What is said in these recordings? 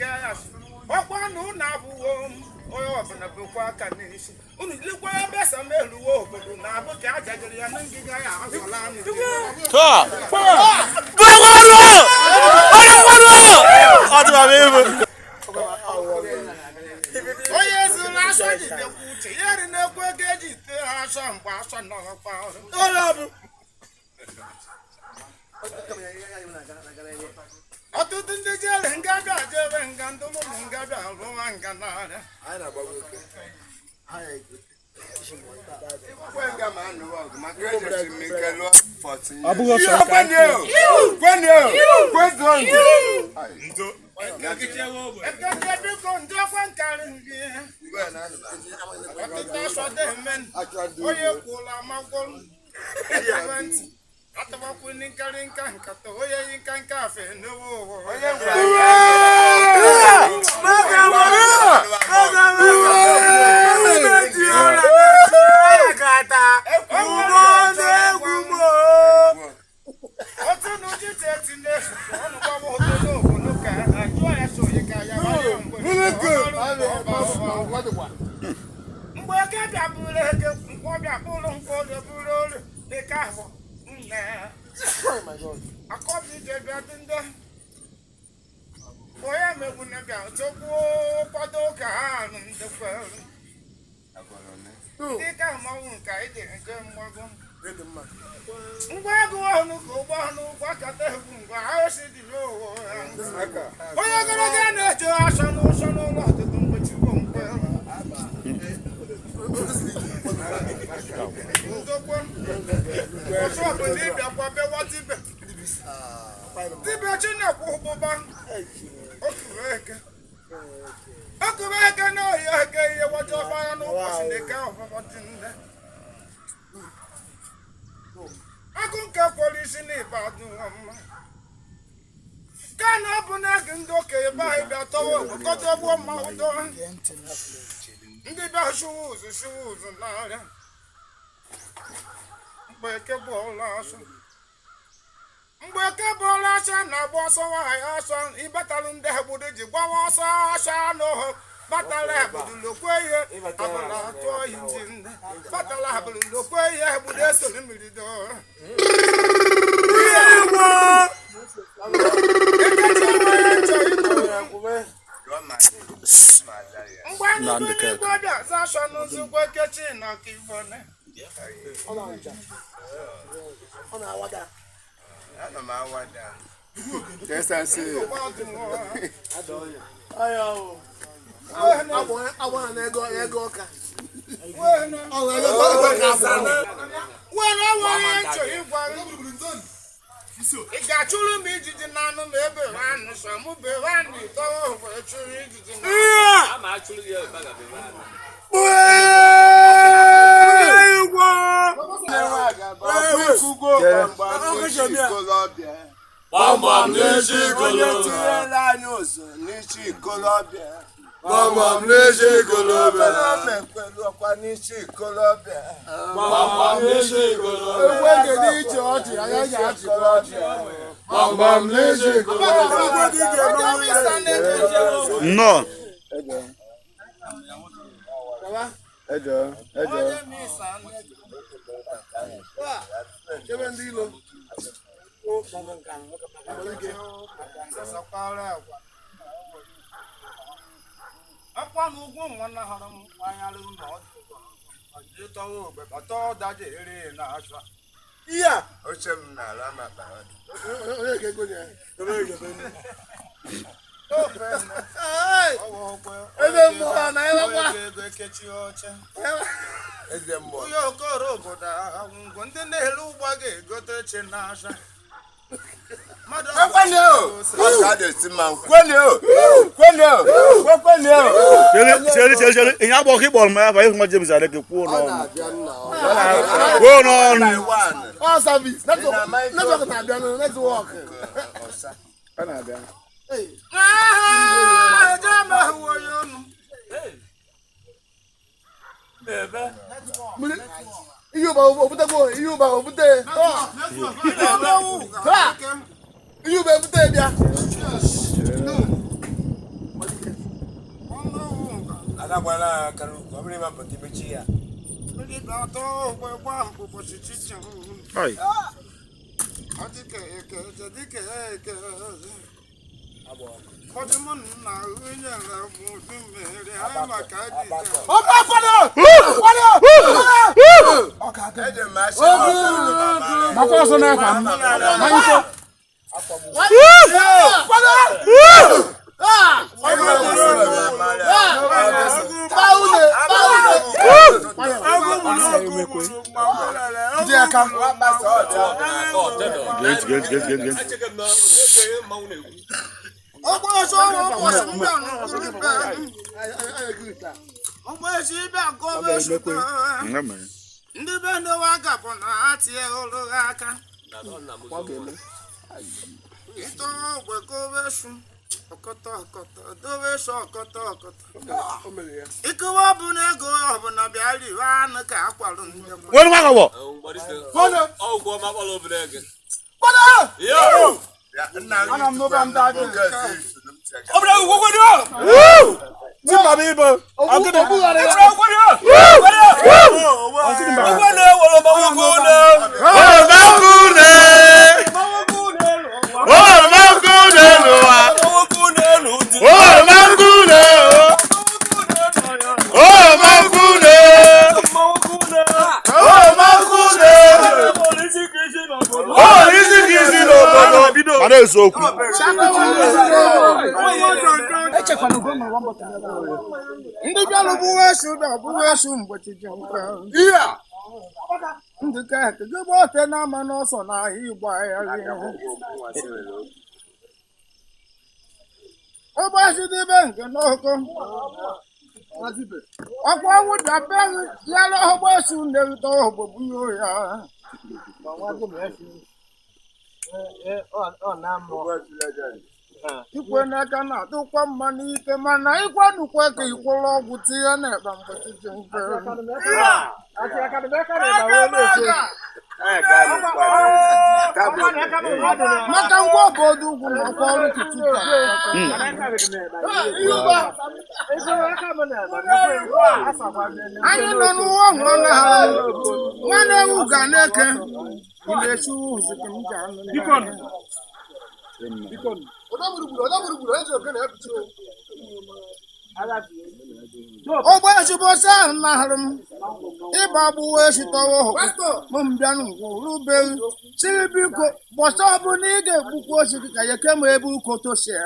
gas. One na boom, or open a book. I can only look where best I may look, but now look at it and give oh, yes, the last one is the booty. Here in the quick edges, there are some passion of power. I don't think the jail and Gaga, and Gandolo and Gaga, and Ganada. I know about I caught the boy, I'm a woman to go Padoka and the world. Take out my own guide and come where go on, go on, what at the room, I said, oh, I'm going to get to us and also not to do what you won't well. What's up with him? What's it? The Bachelor of Boban. Okay, no, you what your fire no was in the cow for what's in there. I couldn't care police in it, but can't open a gun, okay, by the tower, got up one mouth on. The best shoes, and louder. Break a ball last. Break a ball last, and I was so I asked in battle in the wood. You was a shano, but I have to look where you have a toy in the battle. I have to look where you have to limit the door. Yes, I see. I want to go. It got you me to none of the some will be running over I'm actually no. yeah, you over the boy, you over there. You better Agabala karu, abri ma pati bechi ya. Ndị ga-atọ ogbe gba ụbọchị chichi. Ai. Ọ dịka eke, dịka eke. Ụfọdụ m na nyere m udu mmiri ha maka ajịja. Maka ọsọ n'aka m. Ndị be ndị wagapụ na ha tie olu aka ịtọ ogbe kobesu ọkọtọ dobesu ọkọtọ ikewa bụ na ego ọbụla bịa riwe anụ ka akwarụ ndị Wọ́n wá kọ̀wọ̀. ana m n'ụba ndị ajọ Tí màá bí ibò. Ọ̀gídì. Mana eziokwu. ndị bịara bụwa esu mgbochi ji nkwe ndị ka ekegebe ote na-ama n'ọsọ n'ahịa igbo ahịa ụbọchị dịbe nke n'oko ọkwa nwụda beghị yara ọgbaesu na-erute ogbogbu ya ikwe n'aka na-adịkwa mma n'ike mana ịkwanukwe ka ikwụrụ ọgwụ tinye n'ebe mgbochi ji mfe maka ngwa obodo ugwu nakwa ọrụ kituka anyị nọ n'ụwa nwanne ewu ga na-eke na-esi ụzụkị m ji anụ ogbe ezigbosi ahụ nahụrụ m ịba gbuwa esitọwa mụ mbịa n'ugwurubeghị siri biko gbọsa ọbụla ị ga-egbukwa osisi ka ya kema ebe ukotosia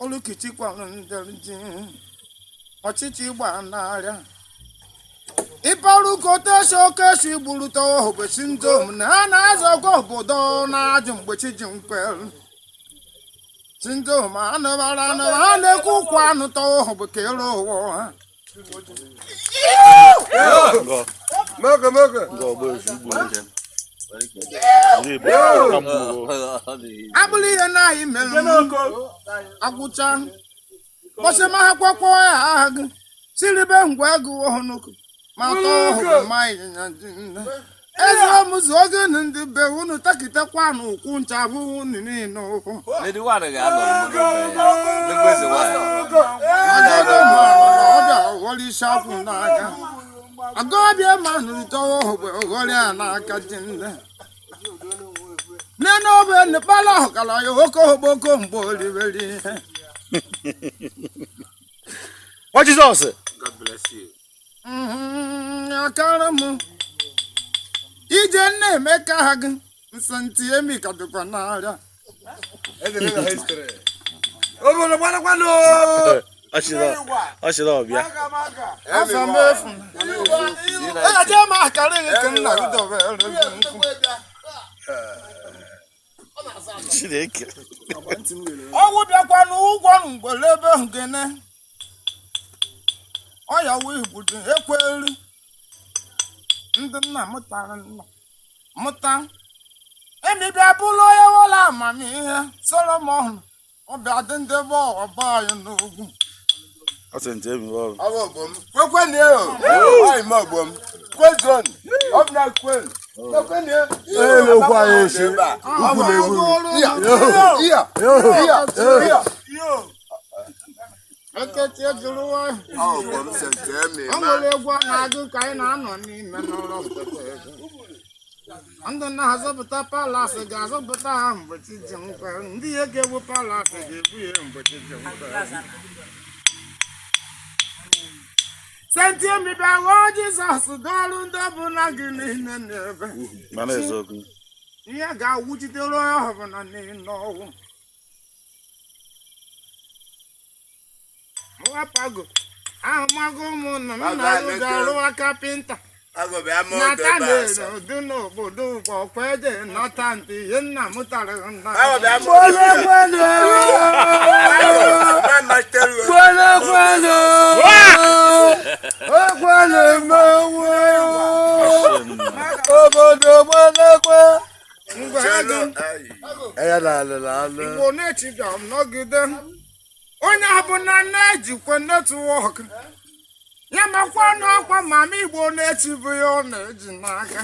olukitikwanụ ndị ọchịchị ịgba n'arịa ịparụ kotosi oke si gburutawa obesi ndị omu na ha na-azọkwa obodo na-ajụ mgbechi ji mkpere Sindom anabara ha na-ekwu ụkwụ anụ tọwa bụ ka ere ụwa ha abụrụ ihe n'ahị mere agwụcha kpọsị ma ha kwakwa ya aha gị siribe ngwa ego ọhụnụkụ ma tọọ ọhụrụ ma ịnyịnya dị nne eze ọmụzụ oge ndị be unu takitekwa n'ụkwụ ncha bụ unu niile ụkwụ ọbịa ọghọrọ isi akwụ n'aka agọbịa ma nụrịtawa ogbe ọghọrịa n'aka dị nne nne n'obe nepala ọkara ya oke ogboko mgbe oriberi ihe What Jesus? God bless you. akara m ije nna-eme ka ha gị nsantị emi ka dịkwa n'arịa Obodo gbanakwanu. Ọchịrị ọbịa. afọ m efu eje m akara gị ka nna gị dobere gị nkwu Chineke. ọgwụ bịakwa n'ụgwọ mgbere ebe ngene ọya wee budu ekweri ndị nna mụtara nna mụta emibịa bụrụ onye ụlọ amamihe Solomon ọbịa dị ndị be ọba anyị n'ugwu Ọsị ntị emi ọrụ. Kwekweni o. Ai mo gbom. Kwezon. Obna kwen. Kwekweni. Okwu anyị esi. Ukwu na-egbu. Iya. ekechi ejuru wa Ọgbọm sente emi o nwere egwu a na-agụ ka anyị na-anọ n'ime n'ụlọ ndị na-azọpụta palas ga-azọpụta ha mgbe chi ji nkwe ndị ihe ga-egbu palas ga-egbu ya mgbe chi ji nkwe senti emibe ghọọ Jizọs dọọrụ ndị ọbụla gị niile n'ebe Mana eziokwu. ihe ga-awụjidere onye ọbụla niile ọnwụ mwapago ahụmago ụmụnna m na-arụ ga-arụwa kapịnta nata na-edu n'obodo ọkweje nọta ntị ihe nna m tara nna Obodo gbalekwe. Igbo na-echibịa m nọgide onye ọbụla na-ejikwa netwọk ya makwa n'ọkwa mama Igbo na-echibu ya ọ na-eji n'aka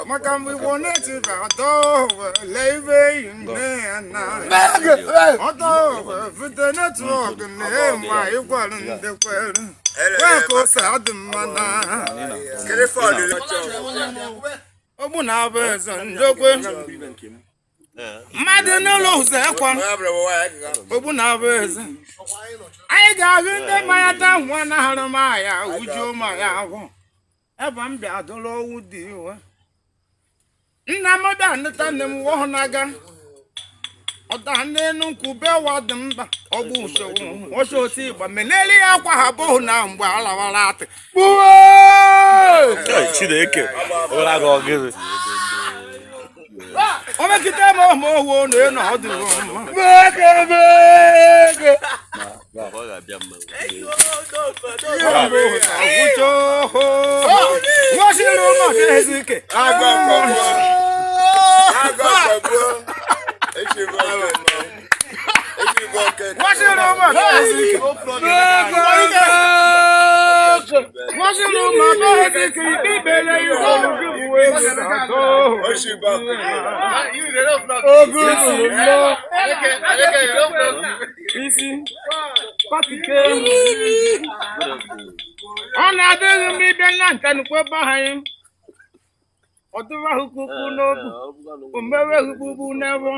maka mgbe Igbo na-echibịa ọdọwele ibe yi nne ya na ọdọwevute netwọk na-emgbe anyị gwara ndị kwere wee ka ose adị mma na ogbu na-abụ eze ndokwe mmadụ n'ụlọ ụzọ ekwa ogbu na-abụ eze anyị ga-ahụ ndị mmanya taa nwa na-ahụrụ m ahịa ujuo ma ya ahụ ebe m bịa dụrụ owu dị iwe nna m bịa nịta nne m wọhụ n'aga ọda n'elu nkwube wa dị mba ọgbụ usoro oche otu ịgba meneli ya akwa ha bụghị na mgbe alawara atị Chineke. Ụra gị ọgịrị. o mekite m ọma owo na enu ọdụ nwosiri ụlọ ezi ike nwosiri ụlọ ezi ike ibele ihe ọrụ gị bụ isi patike ọ na-adịghị m ibe nna nke nukwe be anyị ọdụvahụkpukpu n'obu omewehukpukpu n'ebe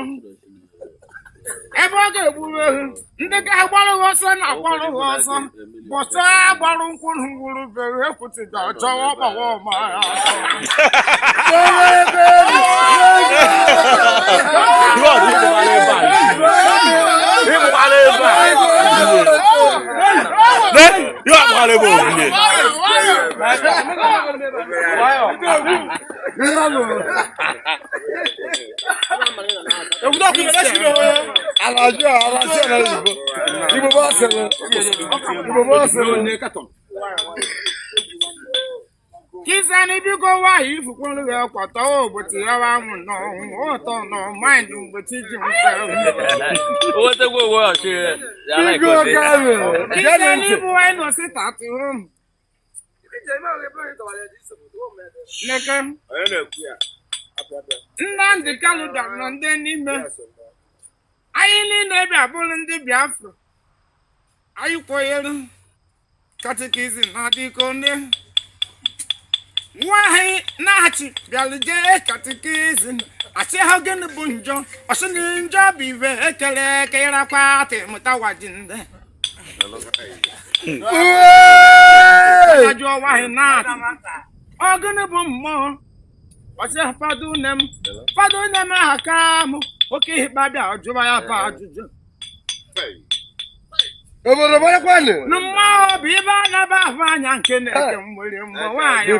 ọ ga-egburu ehu ndị ka ha gbarụghị ọsọ na-agbarụ ha ọsọ bọcha gbarụ nkwụ na ngwuru bere ekwutịga ọchọwa ọkpawa ọma ya Kisani biko nwaanyị ifukwuru ya kwata obodo ya anwụ n'ọnwụ ụtọ nọ maịndị mgbe chi ji Kisani bụ anyị nọsi tatu neke Nnamdi Kanu dara ndị n'ime anyị niile bịa bụrụ ndị Biafra anyị kwenyere katikizim na-adịko ndị nwaanyị na-achị bịara jee katikizim achịghị gịnị bụ njọ ọsị na njọ bụ ibe ekele eke ịrakwa atị mụtawaji ndị ajụọ nwaanyị na-achị ọ gịnị bụ mmụọ ọsị fado nne m aha ka mụ oke ịkpa bịa jụba ya pa ajụjụ Obodo gbarakwanu. Mmụọ bụ ibe a na-aba ahụ anya nke na-eke mgbere mmụọ nwaanyị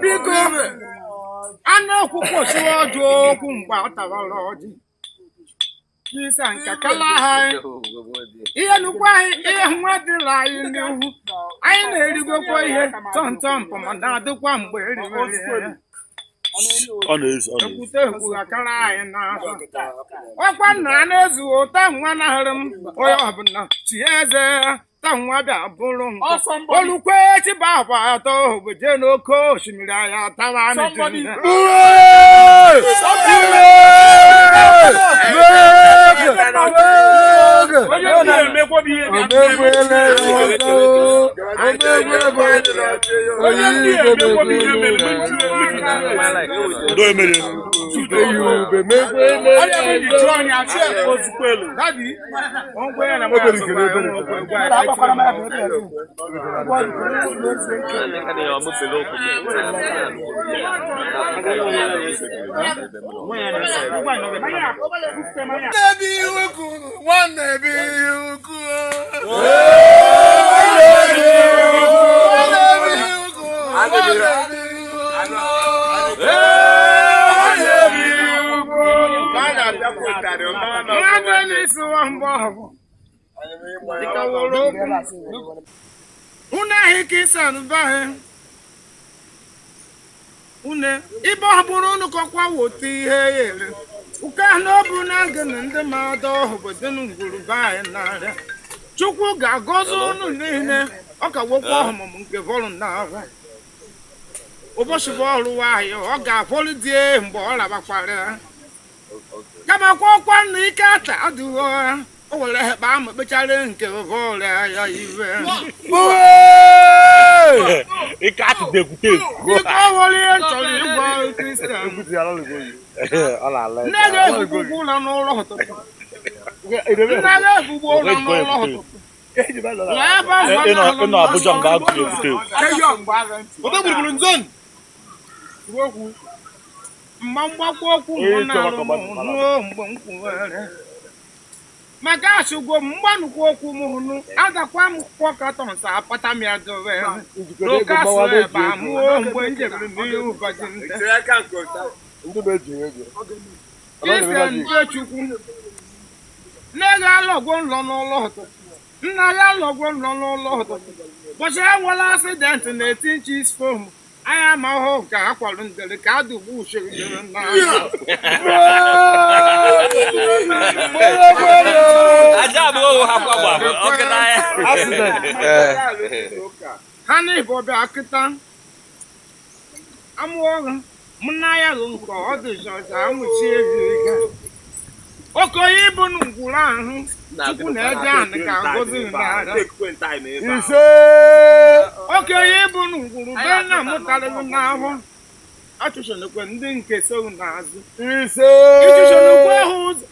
biko a na-ekwukwu osiwe ọjụ okwu mgbe ọ tawara ọjị Kisa nka kala anyị ihe nnukwu anyị ihe nwa dịla anyị n'ihu anyị na-erigokwa ihe tọntọmpụ ma na-adịkwa mgbe eriwere ekwute ekwughakara anyị n'afọ ọkwa nna a na-ezughị ụtọ nwa nahụrụ m onye ọbụla chi eze nwa bịa bụrụ olukwe chiba akwa atọ obodo n'oke osimiri anya tawa Una hikisan bahe une ibo haburu nu kokwa woti ihe yele uka no bu na ngene ndị mmadụ obodo nguru bahe na Chukwu ga-agọzi unu niile ọ ka wokwa ọmụmụ nke vọlụ na ahụ ụbọchị bọọlụ ahụ ọ ga-afọlụ die mgbe ọ rabakwara kamakwa ọkwa na ike ata adịghị o were hekpa ama kpechara nke vọọlụ ya iwe ike atụ degwute biko were ihe chọrọ ịgwa Kristian nne ga-ebugbu ụlọ n'ụlọ ụtụtụ nne ga-ebugbu ụlọ n'ụlọ ụtụtụ ịnọ Abuja mgbe agụ degwute mgbe mgbakwa okwu mgbe m kwuwere maka asụgwo m mgbanukwu okwu m hụnụ adakwa m kwọkọtọnsa apata m ya dowe n'oke asụ ebe amụọ mgbe njebere n'ihe ụbọchị nte Kristian Chukwu nne ga alọgwo nlọ n'ụlọ ụtụtụ nna ya alọgwo nlọ n'ụlọ ụtụtụ ụbọchị enwela asidenti na 18 inches foam anya ma ọhụụ ka ha kwalụ ndere ka adụgbu usoro ha na ibo bịa kịta amụọrụ m na ya rụ nke ọ dị zọza amụchi ego okenye ịbụ na ngwuru ahụ Chukwu na-eje anị ka ngozi n'ara okenye ịbụ na ngwuru be na mụtarịrị n'ahụ achụsonekwe ndị nke so n'azụ ịchụsonekwe ha ụzọ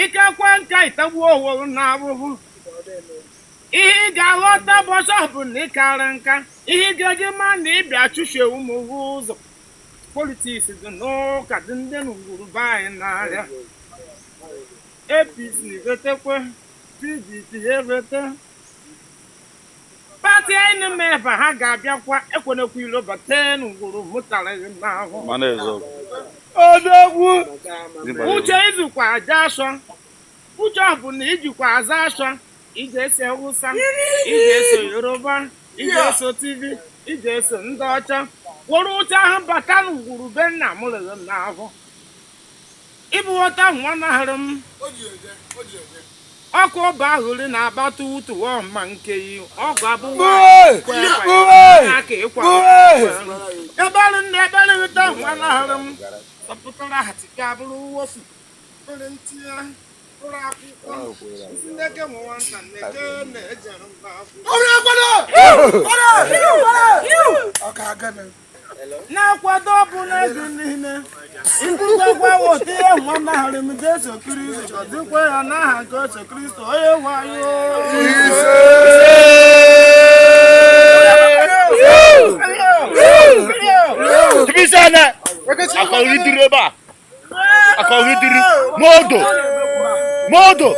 ikekwe nka itagbuo oworu na abụbụ ihe ị ga-aghọta bọsọ bụ na ịkara nka ihe ị ga-eji ma na ịbịa chụso ụmụ ụzọ politiks dị n'ụka dị ndị ngwuru be anyị n'arịa APC vetekwe PDP evete pati anyị meba ha ga-abịakwa ekwenekwa ilo bata n'ngwuru mụtaraghị n'ahụ odogwu uche izukwa aja asọ uche ọ bụ na ijikwa aza asọ ị ga-eso Hausa ị ga-eso Yoruba ị ga-eso TV ị ga-eso ndị ọcha were uche ahụ bata n'ngwuru be nna m rere n'ahụ ịbụghọta nwa nahara m ọkụ ọba ahụrụ na-agbata utu ọma nke yi ọgụ abụghị aka ịkwa ebere nna ebere hụta nwa nahara m sọpụtara hatika bụrụ wofu kpere ntinye ụlọ akwụkwọ ndeke m nwata nneke na-ejere mba akwụkwọ na-akwado ọbụla ego niile ịbụgagwa wota ihe nwa nahara m Jesu Kristo dịkwa ya n'aha Jesu Kristo onye nwayo modo